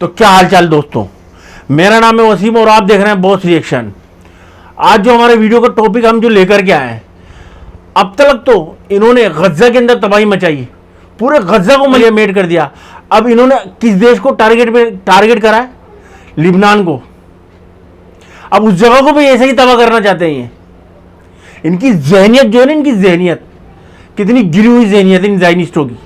तो क्या हालचाल दोस्तों, मेरा नाम है वसीम और आप देख रहे हैं बॉस रिएक्शन। आज जो हमारे वीडियो का टॉपिक हम जो लेकर के आए हैं, अब तक तो इन्होंने गजा के अंदर तबाही मचाई, पूरे गजा को मलियामेट कर दिया। अब इन्होंने किस देश को टारगेट करा है? लिबनान को। अब उस जगह को भी ऐसे ही तबाह करना चाहते हैं। इनकी जहनियत जो है ना, इनकी जहनियत कितनी गिरी हुई जहनियत इन ज़ायनिस्टों की।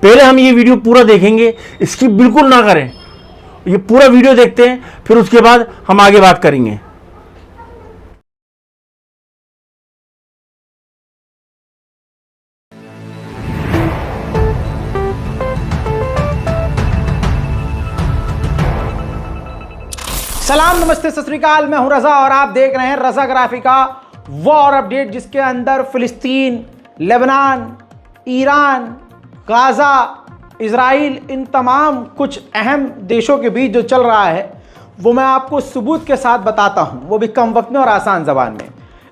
पहले हम ये वीडियो पूरा देखेंगे, स्किप बिल्कुल ना करें, ये पूरा वीडियो देखते हैं, फिर उसके बाद हम आगे बात करेंगे। सलाम, नमस्ते, सत श्री अकाल। मैं हूं रजा और आप देख रहे हैं रजा ग्राफी का वॉर अपडेट, जिसके अंदर फिलिस्तीन, लेबनान, ईरान, गाजा, इजराइल, इन तमाम कुछ अहम देशों के बीच जो चल रहा है वो मैं आपको सबूत के साथ बताता हूं, वो भी कम वक्त में और आसान ज़बान में।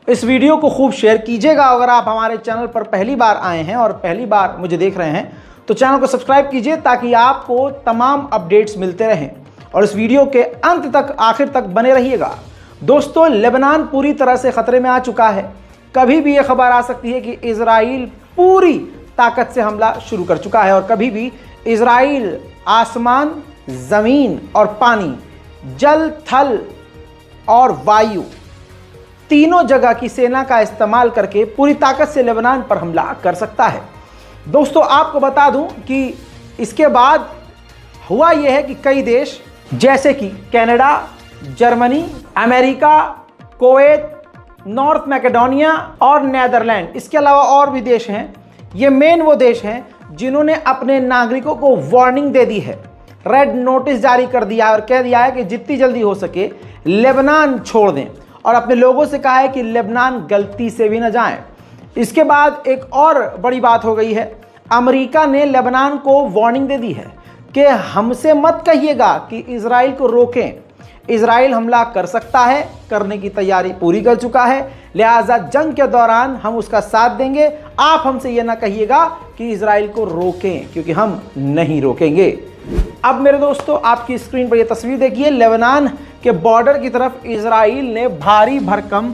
इस वीडियो को खूब शेयर कीजिएगा। अगर आप हमारे चैनल पर पहली बार आए हैं और पहली बार मुझे देख रहे हैं तो चैनल को सब्सक्राइब कीजिए ताकि आपको तमाम अपडेट्स मिलते रहें और इस वीडियो के अंत तक, आखिर तक बने रहिएगा। दोस्तों, लेबनान पूरी तरह से ख़तरे में आ चुका है। कभी भी ये खबर आ सकती है कि इजराइल पूरी ताकत से हमला शुरू कर चुका है और कभी भी इजराइल आसमान, ज़मीन और पानी, जल, थल और वायु, तीनों जगह की सेना का इस्तेमाल करके पूरी ताकत से लेबनान पर हमला कर सकता है। दोस्तों, आपको बता दूं कि इसके बाद हुआ यह है कि कई देश जैसे कि Canada, Germany, America, Kuwait, north Macedonia और नीदरलैंड, इसके अलावा और भी देश हैं, ये मेन वो देश हैं जिन्होंने अपने नागरिकों को वार्निंग दे दी है, रेड नोटिस जारी कर दिया है और कह दिया है कि जितनी जल्दी हो सके लेबनान छोड़ दें और अपने लोगों से कहा है कि लेबनान गलती से भी न जाएं। इसके बाद एक और बड़ी बात हो गई है, अमेरिका ने लेबनान को वार्निंग दे दी है कि हमसे मत कहिएगा कि इजराइल को रोकें, इजराइल हमला कर सकता है, करने की तैयारी पूरी कर चुका है, लिहाजा जंग के दौरान हम उसका साथ देंगे। आप हमसे यह ना कहिएगा कि इजराइल को रोकें, क्योंकि हम नहीं रोकेंगे। अब मेरे दोस्तों, आपकी स्क्रीन पर यह तस्वीर देखिए। लेबनान के बॉर्डर की तरफ इजराइल ने भारी भरकम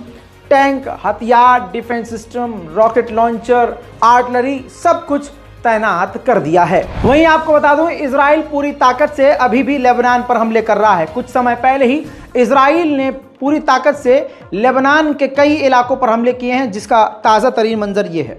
टैंक, हथियार, defence system, rocket launcher, artillery, सब कुछ तैनात कर दिया है। वहीं आपको बता दूं, इजराइल पूरी ताकत से अभी भी लेबनान पर हमले कर रहा है। कुछ समय पहले ही इजराइल ने पूरी ताकत से लेबनान के कई इलाकों पर हमले किए हैं, जिसका ताज़ा तरीन मंजर ये है।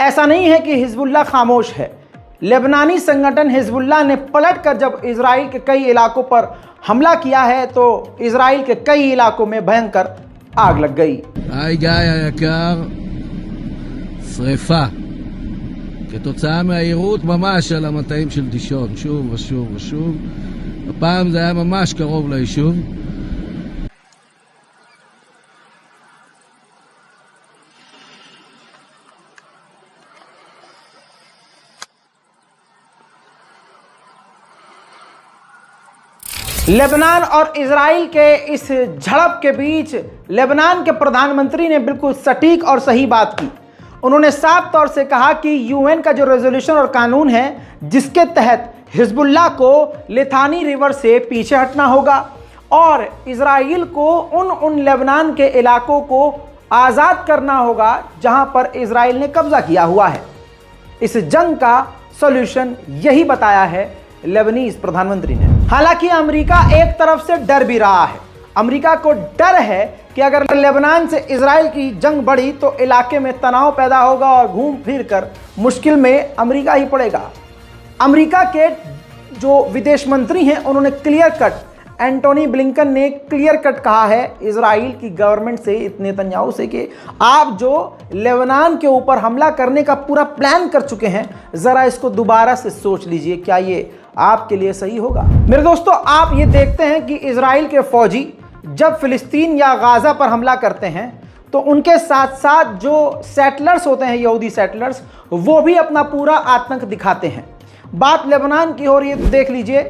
ऐसा नहीं है कि हिजबुल्लाह खामोश है। लेबनानी संगठन हिजबुल्लाह ने पलटकर जब इजराइल के कई इलाकों पर हमला किया है तो इजराइल के कई इलाकों में भयंकर आग लग गई। היי גיא היקר, שריפה כתוצאה מהירות ממש על המטעים של דישון, שוב ושוב ושוב. הפעם זה היה ממש קרוב ליישוב. लेबनान और इजराइल के इस झड़प के बीच लेबनान के प्रधानमंत्री ने बिल्कुल सटीक और सही बात की। उन्होंने साफ तौर से कहा कि यूएन का जो रेजोल्यूशन और कानून है, जिसके तहत हिजबुल्लाह को लिथानी रिवर से पीछे हटना होगा और इजराइल को उन लेबनान के इलाकों को आज़ाद करना होगा जहां पर इजराइल ने कब्जा किया हुआ है। इस जंग का सॉल्यूशन यही बताया है लेबनीज प्रधानमंत्री ने। हालांकि अमेरिका एक तरफ से डर भी रहा है। अमेरिका को डर है कि अगर लेबनान से इजराइल की जंग बढ़ी तो इलाके में तनाव पैदा होगा और घूम फिर कर मुश्किल में अमेरिका ही पड़ेगा। अमेरिका के जो विदेश मंत्री हैं उन्होंने क्लियर कट, एंटोनी ब्लिंकन ने क्लियर कट कहा है इजराइल की गवर्नमेंट से, नेतन्याहू से, कि आप जो लेबनान के ऊपर हमला करने का पूरा प्लान कर चुके हैं, ज़रा इसको दोबारा से सोच लीजिए, क्या ये आपके लिए सही होगा। मेरे दोस्तों, आप ये देखते हैं कि इजराइल के फौजी जब फिलिस्तीन या गाज़ा पर हमला करते हैं तो उनके साथ साथ जो सेटलर्स होते हैं, यहूदी सेटलर्स, वो भी अपना पूरा आतंक दिखाते हैं। बात लेबनान की हो रही है तो देख लीजिए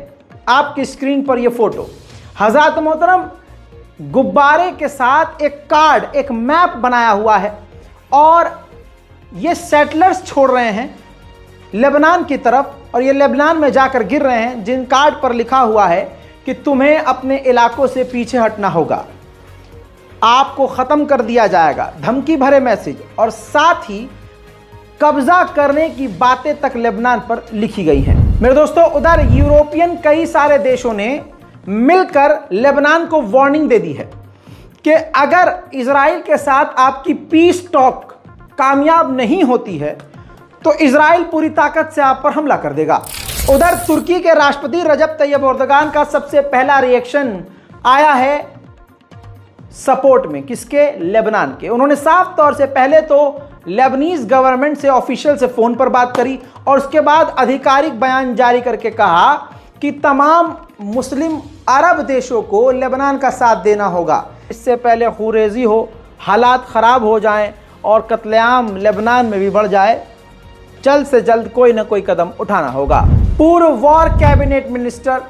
आपकी स्क्रीन पर ये फोटो। हज़रत मोहतरम, गुब्बारे के साथ एक कार्ड, एक मैप बनाया हुआ है और ये सेटलर्स छोड़ रहे हैं लेबनान की तरफ, और ये लेबनान में जाकर गिर रहे हैं, जिन कार्ड पर लिखा हुआ है कि तुम्हें अपने इलाकों से पीछे हटना होगा, आपको ख़त्म कर दिया जाएगा, धमकी भरे मैसेज, और साथ ही कब्जा करने की बातें तक लेबनान पर लिखी गई हैं। मेरे दोस्तों, उधर यूरोपियन कई सारे देशों ने मिलकर लेबनान को वार्निंग दे दी है कि अगर इजराइल के साथ आपकी पीस टॉक कामयाब नहीं होती है तो इजराइल पूरी ताकत से आप पर हमला कर देगा। उधर तुर्की के राष्ट्रपति रजब तैयब एर्दोगान का सबसे पहला रिएक्शन आया है सपोर्ट में, किसके? लेबनान के। उन्होंने साफ तौर से पहले तो लेबनीज गवर्नमेंट से, ऑफिशियल से फोन पर बात करी और उसके बाद आधिकारिक बयान जारी करके कहा कि तमाम मुस्लिम अरब देशों को लेबनान का साथ देना होगा। इससे पहले खुरेजी हो, हालात ख़राब हो जाएं और कत्लेआम लेबनान में भी बढ़ जाए, जल्द से जल्द कोई ना कोई कदम उठाना होगा। पूर्व war cabinet minister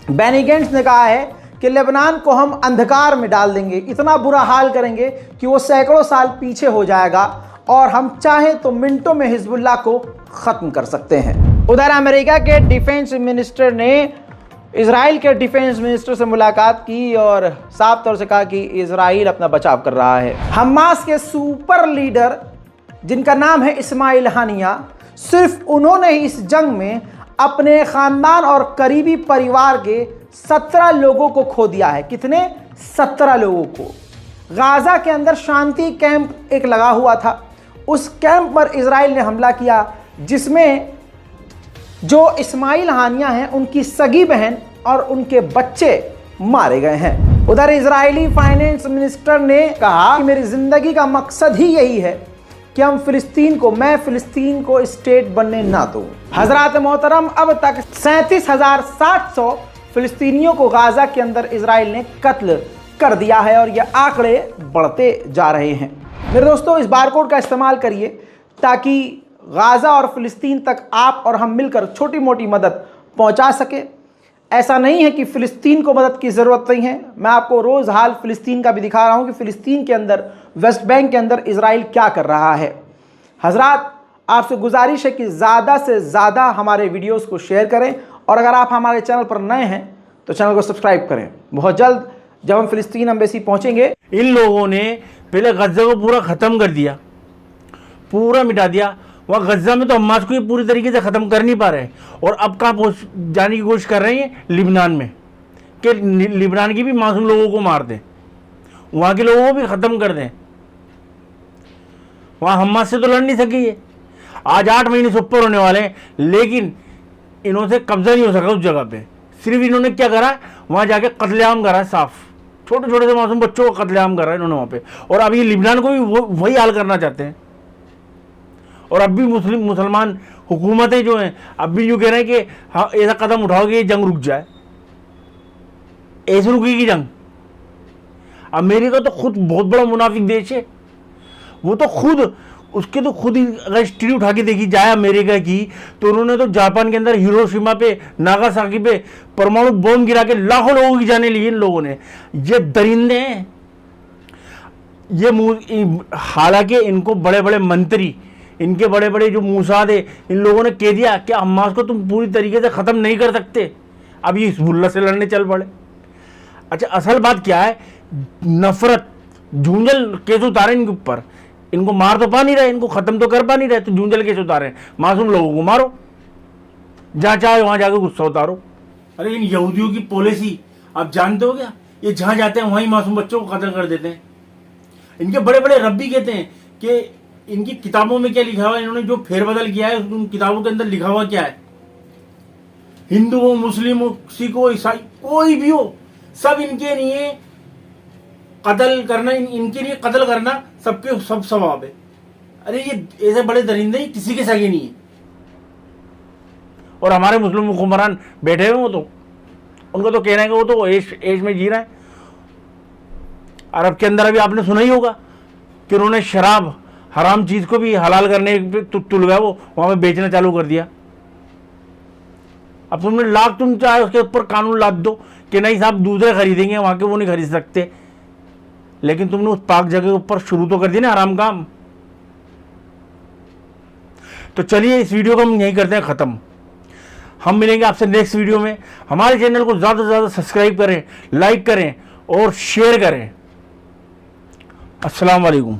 Benny Gantz ने कहा है कि लेबनान को हम अंधकार में डाल देंगे, इतना बुरा हाल करेंगे कि वो सैकड़ों साल पीछे हो जाएगा और हम चाहें तो मिनटों में हिजबुल्लाह को ख़त्म कर सकते हैं। उधर अमेरिका के डिफेंस मिनिस्टर ने इजराइल के डिफेंस मिनिस्टर से मुलाकात की और साफ तौर से कहा कि इजराइल अपना बचाव कर रहा है। हमास के सुपर लीडर जिनका नाम है इस्माइल हानिया, सिर्फ उन्होंने ही इस जंग में अपने ख़ानदान और करीबी परिवार के 17 लोगों को खो दिया है। कितने? 17 लोगों को। गाज़ा के अंदर शांति कैंप एक लगा हुआ था, उस कैंप पर इजराइल ने हमला किया जिसमें जो इस्माइल हानिया हैं उनकी सगी बहन और उनके बच्चे मारे गए हैं। उधर इजरायली फाइनेंस मिनिस्टर ने कहा कि मेरी ज़िंदगी का मकसद ही यही है कि मैं फ़िलिस्तीन को स्टेट बनने ना दूँ। हज़रात मोहतरम, अब तक 37,700 फ़िलिस्तीनियों को गाज़ा के अंदर इजराइल ने कत्ल कर दिया है और ये आंकड़े बढ़ते जा रहे हैं। मेरे दोस्तों, इस बारकोड का इस्तेमाल करिए ताकि गाज़ा और फ़िलिस्तीन तक आप और हम मिलकर छोटी मोटी मदद पहुंचा सके। ऐसा नहीं है कि फ़िलिस्तीन को मदद की ज़रूरत नहीं है, मैं आपको रोज़ हाल फ़िलिस्तीन का भी दिखा रहा हूं कि फ़िलिस्तीन के अंदर, वेस्ट बैंक के अंदर इजराइल क्या कर रहा है। हज़रात, आपसे गुजारिश है कि ज़्यादा से ज़्यादा हमारे वीडियोस को शेयर करें और अगर आप हमारे चैनल पर नए हैं तो चैनल को सब्सक्राइब करें। बहुत जल्द जब हम फ़िलिस्तीन एम्बेसी पहुँचेंगे, इन लोगों ने पहले गज्जा को पूरा ख़त्म कर दिया, पूरा मिटा दिया। वहाँ गज्जा में तो हमास को ये पूरी तरीके से ख़त्म कर नहीं पा रहे और अब कहाँ जाने की कोशिश कर रहे हैं? लिबनान में, कि लिबनान की भी मासूम लोगों को मार दें, वहाँ के लोगों को भी ख़त्म कर दें। वहाँ हमास से तो लड़ नहीं सकी है। आज 8 महीने से ऊपर होने वाले हैं लेकिन इन्होंने कब्जा नहीं हो सका उस जगह पे। सिर्फ इन्होंने क्या करा, वहाँ जाके कत्लेआम करा, साफ छोटे छोटे से मासूम बच्चों को कत्लेआम करा इन्होंने वहाँ पे। और अब ये लिबनान को भी वही हाल करना चाहते हैं। और अब भी मुसलमान हुकूमतें जो हैं अब भी यूँ कह रहे हैं कि हाँ ऐसा कदम उठाओगे ये जंग रुक जाए। ऐसे रुकेगी जंग? अमेरिका तो खुद बहुत बड़ा मुनाफिक देश है, वो तो खुद उसके तो खुद ही अगर हिस्ट्री उठा के देखी जाए अमेरिका की तो उन्होंने तो जापान के अंदर हिरोशिमा पे, नागासाकी पे परमाणु बम गिरा के लाखों लोगों की जाने ली इन लोगों ने। ये दरिंदे हैं ये। हालांकि इनको बड़े बड़े मंत्री, इनके बड़े बड़े जो मूसाद है, इन लोगों ने कह दिया कि हमास को तुम पूरी तरीके से ख़त्म नहीं कर सकते। अब ये हिजबुल्लाह से लड़ने चल पड़े। अच्छा, असल बात क्या है? नफरत, झूंझल केस उतारे इनके ऊपर। इनको मार तो पा नहीं रहे, इनको ख़त्म तो कर पा नहीं रहे, तो झूंझल केस उतारे। मासूम लोगों को मारो, जहाँ चाहे वहाँ जाकर गुस्सा उतारो। अरे इन यहूदियों की पॉलिसी आप जानते हो क्या? ये जहाँ जाते हैं वहीं मासूम बच्चों को कत्ल कर देते हैं। इनके बड़े बड़े रब्बी कहते हैं कि इनकी किताबों में क्या लिखा हुआ है, इन्होंने जो फेरबदल किया है उन किताबों के अंदर लिखा हुआ क्या है? हिंदू हो, मुस्लिम हो, सिख हो, ईसाई, कोई भी हो, सब इनके लिए कत्ल करना, इनके लिए कत्ल करना सबके सब सवाब है। अरे ये ऐसे बड़े दरिंदे किसी के सगे नहीं है। और हमारे मुस्लिम हुक्मरान बैठे हुए, वो तो उनको तो कहना है कि वो तो ऐश में जी रहा है। अरब के अंदर अभी आपने सुना ही होगा कि उन्होंने शराब, हराम चीज को भी हलाल करने पे तुल गया, वो वहां पे बेचना चालू कर दिया। अब तुमने लाख तुम चाहे उसके ऊपर कानून लाद दो कि नहीं साहब दूसरे खरीदेंगे, वहां के वो नहीं खरीद सकते, लेकिन तुमने उस पाक जगह के ऊपर शुरू तो कर दी ना हराम काम। तो चलिए इस वीडियो को हम यहीं करते हैं खत्म। हम मिलेंगे आपसे नेक्स्ट वीडियो में। हमारे चैनल को ज़्यादा से ज़्यादा सब्सक्राइब करें, लाइक करें और शेयर करें। अस्सलाम वालेकुम।